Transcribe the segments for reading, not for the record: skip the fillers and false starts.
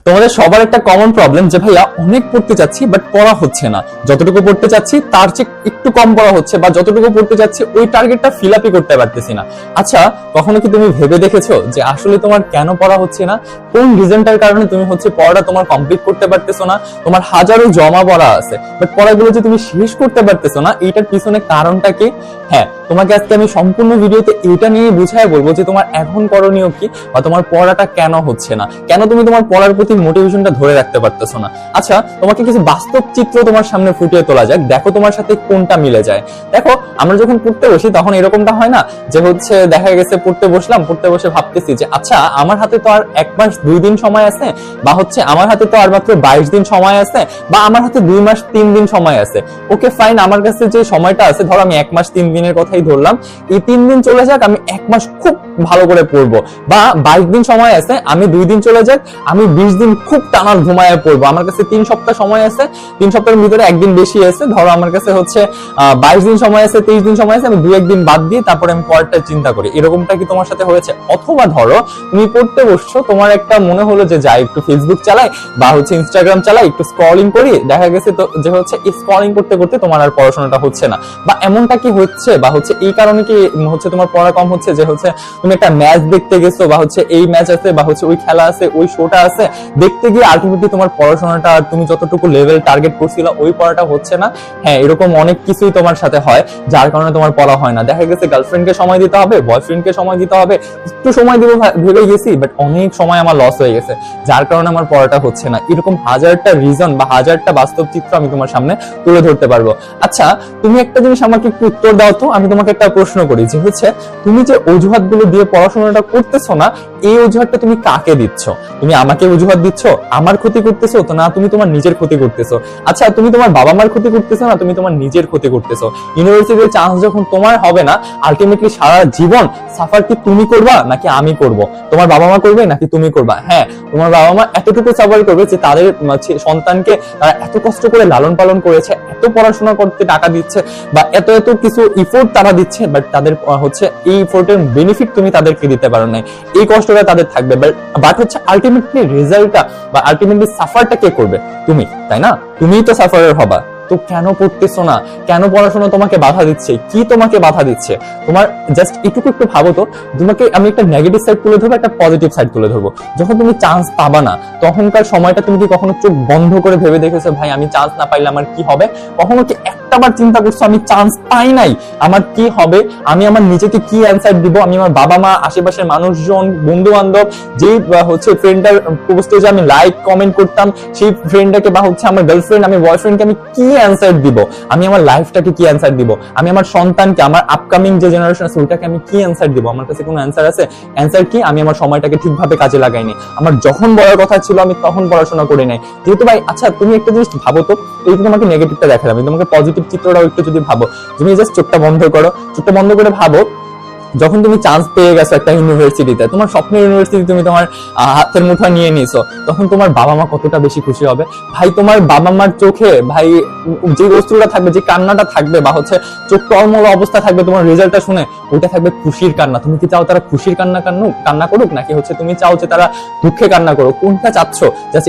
তোমাদের সবার একটা কমন প্রবলেম যে ভাইয়া অনেক পড়তে চাচ্ছি বাট পড়া হচ্ছে না, যতটুকু পড়তে চাচ্ছি তার চেয়ে একটু কম পড়া হচ্ছে, বা যতটুকু পড়তে চাচ্ছি ওই টার্গেটটা ফিল আপই করতে পারতেছি না। আচ্ছা, কখনো কি তুমি ভেবে দেখেছো যে আসলে তোমার কেন পড়া হচ্ছে না? কোন রিজনটার কারণে তুমি পড়াটা তোমার কমপ্লিট করতে পারতেছো না? তোমার হাজারো জমা পড়া আছে বাট পড়াগুলো যে তুমি শেষ করতে পারতেছো না, এইটার পিছনে কারণটা কি? হ্যাঁ, তোমাকে আজকে আমি সম্পূর্ণ ভিডিওতে এটা নিয়ে বুঝাই বলবো যে তোমার এখন করণীয় কি, বা তোমার পড়াটা কেন হচ্ছে না, কেন তুমি তোমার পড়ার প্রতি মোটিভেশনটা ধরে রাখতে পারতেছো না। আচ্ছা, তোমাকে কিছু বাস্তব চিত্র তোমার সামনে ফুটিয়ে তোলা যাক, দেখো তোমার সাথে কোনটা মিলে যায়। দেখো, আমরা যখন পড়তে বসি তখন এরকমটা হয় না যে দেখা গেছে পড়তে বসলাম, পড়তে বসে ভাবতেছি যে আচ্ছা আমার হাতে তো আর 1 মাস 2 দিন সময় আছে, বা আমার হাতে তো আর মাত্র 22 দিন সময় আছে, বা আমার হাতে 2 মাস 3 দিন সময় আছে। ওকে ফাইন, আমার কাছে যে সময়টা আছে, ধরো আমি 1 মাস 3 দিনের কথাই ধরলাম, এই 3 দিন চলে যাক, আমি 1 মাস খুব ভালো করে পড়বো। বা 22 দিন সময় আছে, আমি 2 দিন চলে যাক, আমি 20 দিন খুব টানা ঘুমায় পড়বো। আমার কাছে 3 সপ্তাহ সময় আছে, 3 সপ্তাহের ভিতরে 1 দিন বেশি আছে, ধরো আমার কাছে 22 দিন সময় আছে, 23 দিন সময় আছে, আমি 2-1 দিন বাদ দিয়ে তারপরে আমি পরেরটা চিন্তা করি। এরকমটা কি তোমার সাথে হয়েছে? অথবা ধরো তুমি পড়তে বসছো, তোমার একটা মনে হলো যে যাই একটু ফেসবুক চালাই বা ইনস্টাগ্রাম চালাই, একটু স্ক্রলিং করি, দেখা গেছে তো যে এই স্ক্রলিং করতে করতে তোমার আর পড়াশোনাটা হচ্ছে না। বা এমনটা কি হচ্ছে, বা এই কারণে কি তোমার পড়া কম হচ্ছে যে তুমি একটা ম্যাচ দেখতে গেছো, বা এই ম্যাচ আছে, বা ওই খেলা আছে, ওই শোটা আছে, দেখতে গিয়ে আলটিমেটলি তোমার পড়াশোনাটা তুমি যতটুকু লেভেল টার্গেট করছিল ওই পড়াটা হচ্ছে না। হ্যাঁ, এরকম অনেক কিছুই তোমার সাথে হয় যার কারণে তোমার পড়া হয় না। দেখা গেছে গার্লফ্রেন্ডকে সময় দিতে হবে, বয়ফ্রেন্ডকে সময় দিতে হবে, একটু সময় দিব ভেবে গেছি, বাট অনেক সময় আমার লস হয়ে গেছে যার কারণে আমার পড়াটা হচ্ছে না। এরকম হাজারটা রিজন বা হাজারটা বাস্তব চিত্র আমি তোমার সামনে তুলে ধরতে পারবো। আচ্ছা, তুমি একটা জিনিস আমাকে একটু উত্তর দাও তো, আমি তোমাকে একটা প্রশ্ন করি যে তুমি যে অজুহাত গুলো দিয়ে পড়াশোনাটা করতেছো না, এই অজুহাতটা তুমি কাকে দিচ্ছ? তুমি আমাকে অজুহাত দিচ্ছ আমার ক্ষতি করতেছো তো, না তুমি তোমার নিজের ক্ষতি করতেছো? আচ্ছা, তুমি তোমার বাবা মার ক্ষতি করতেছো না, তুমি তোমার নিজের ক্ষতি করতেছো। ইউনিভার্সিটির চান্স যখন তোমার হবে না, আলটিমেটলি সারা জীবন সাফার কি তুমি করবা নাকি আমি করব? তোমার বাবা মা করবে নাকি তুমি করবা? হ্যাঁ, তোমার বাবা মা এতটুকু সাফার করবে যে তাদের সন্তানকে তারা এত কষ্ট করে লালন পালন করেছে, এত পড়াশোনা করতে টাকা দিচ্ছে, বা এত এত কিছু ইফোর্ট তারা দিচ্ছে, বাট তাদের এই ইফোর্টের বেনিফিট তুমি তাদেরকে দিতে পারো না। এই কষ্টটা তাদের থাকবে, বাট আলটিমেটলি রেজাল্টটা বা আলটিমেটলি সাফারটা কে করবে? তুমি, তাই না? তুমিই তো সাফারার হবা। তো কেন পড়তেছো না? কেন পড়াশোনা তোমাকে বাধা দিচ্ছে? কি তোমাকে বাধা দিচ্ছে? তোমার জাস্ট একটু ভাবো তো। তোমাকে আমি একটা নেগেটিভ সাইড তুলে ধরবো, একটা পজিটিভ সাইড তুলে ধরবো। যখন তুমি চান্স পাবা না, তখনকার সময়টা তুমি কি কখনো চোখ বন্ধ করে ভেবে দেখেছো ভাই আমি চান্স না পাইলে আমার কি হবে? কখনো কি একটাবার চিন্তা করছো আমি চান্স পাই নাই, আমার কি হবে? আমি আমার নিজেকে কি অ্যান্সার দিব? আমি আমার বাবা মা, আশেপাশের মানুষজন, বন্ধু বান্ধব, যেই ফ্রেন্ডটার পোস্টে যে আমি লাইক কমেন্ট করতাম, সেই ফ্রেন্ডটাকে বা আমার গার্লফ্রেন্ড, আমি বয়ফ্রেন্ডকে আমি কি অ্যান্সার দিব? আমি আমার লাইফটাকে কি অ্যান্সার দিব? আমি আমার সন্তানকে, আমার আপকামিং যে জেনারেশন আছে ওইটাকে আমি কি অ্যান্সার দিব? আমার কাছে কোনো অ্যান্সার আছে? অ্যান্সার কি? আমি আমার সময়টাকে ঠিকভাবে কাজে লাগাইনি। আমার যখন বলার কথা ছিল আমি তখন পড়াশোনা করি নাই। যেহেতু ভাই, আচ্ছা তুমি একটা জিনিস ভাবো তো, এই যে তোমাকে নেগেটিভটা দেখালাম, আমি তোমাকে পজিটিভ চিত্রটাও একটু যদি ভাবো, তুমি জাস্ট চোখটা বন্ধ করো, চোখটা বন্ধ করে ভাবো, যখন তুমি চান্স পেয়ে গেছো একটা ইউনিভার্সিটিতে, তোমার স্বপ্নের ইউনিভার্সিটি তুমি তোমার হাতের মুঠোয় নিয়ে নিছো, তখন তোমার বাবা মা কতটা বেশি খুশি হবে ভাই। তোমার বাবা মার চোখে ভাই যে বস্তুটা থাকবে, যে কান্নাটা থাকবে, বা চোখ টলমল অবস্থা থাকবে তোমার রেজাল্টটা শুনে, ওইটা থাকবে খুশির কান্না। তুমি কি চাও তারা খুশির কান্না করুক, নাকি তুমি চাও যে তারা দুঃখে কান্না করুক? কোনটা চাচ্ছ? জাস্ট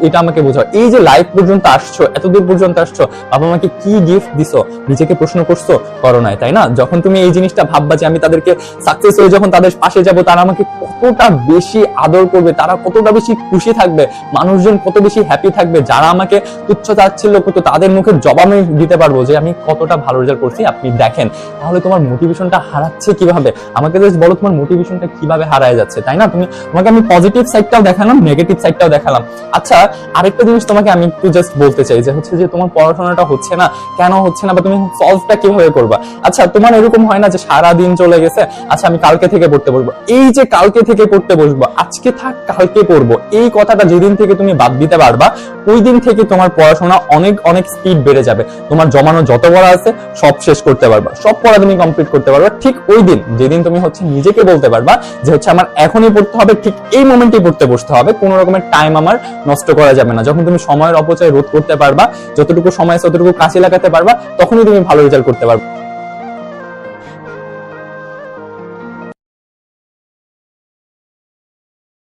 এটা আমাকে বোঝাও। এই যে লাইফ পর্যন্ত আসছো, এতদূর পর্যন্ত আসছো, বাবা মাকে কি গিফট দিছো? নিজেকে প্রশ্ন করছো? করো নাই, তাই না? যখন তুমি এই জিনিসটা ভাববা যে আমি তাদেরকে সাকসেস হয়ে যখন তাদের পাশে যাব, তারা আমাকে কতটা বেশি আদর করবে, তারা কতটা বেশি খুশি থাকবে, মানুষজন কত বেশি হ্যাপি থাকবে, যারা আমাকে তুচ্ছ তাচ্ছিল্য করতো তাদের মুখে জবাব আমি দিতে পারবো যে আমি কতটা ভালো রেজাল্ট করছি, আপনি দেখেন। তাহলে তোমার মোটিভেশনটা হারাচ্ছে কিভাবে? আমাকে জাস্ট বলো, তোমার মোটিভেশনটা কিভাবে হারায় যাচ্ছে, তাই না? তোমাকে আমি পজিটিভ সাইডটাও দেখালাম, নেগেটিভ সাইডটাও দেখালাম। আচ্ছা, আরেকটা জিনিস তোমাকে আমি একটু জাস্ট বলতে চাই যে যে তোমার পড়াশোনাটা হচ্ছে না, কেন হচ্ছে না, বা তুমি সলভটা কিভাবে করবা? আচ্ছা, তোমার এরকম হয় না যে সারা দিন চলে গেছে, আচ্ছা আমি কালকে থেকে পড়তে বসবো? এই যে কালকে থেকে পড়তে বসবো, আজকে থাক কালকে পড়বো, এই কথাটা যেদিন থেকে তুমি বাদ দিতে পারবা, ওই দিন থেকে তোমার পড়াশোনা অনেক অনেক স্পিড বেড়ে যাবে। তোমার জমানো যত পড়া আছে সব শেষ করতে পারবা, সব পড়া তুমি কমপ্লিট করতে পারবা ঠিক ওই দিন যেদিন তুমি নিজেকে বলতে পারবা যে আমার এখনই পড়তে হবে, ঠিক এই মোমেন্টেই পড়তে বসতে হবে, কোনো রকমের টাইম আমার নষ্ট করা যাবে না। যখন তুমি সময়ের অপচয় রোধ করতে পারবা, যতটুকু সময় ততটুকু কাজে লাগাতে পারবা, তখনই তুমি ভালো রেজাল্ট করতে পারবা।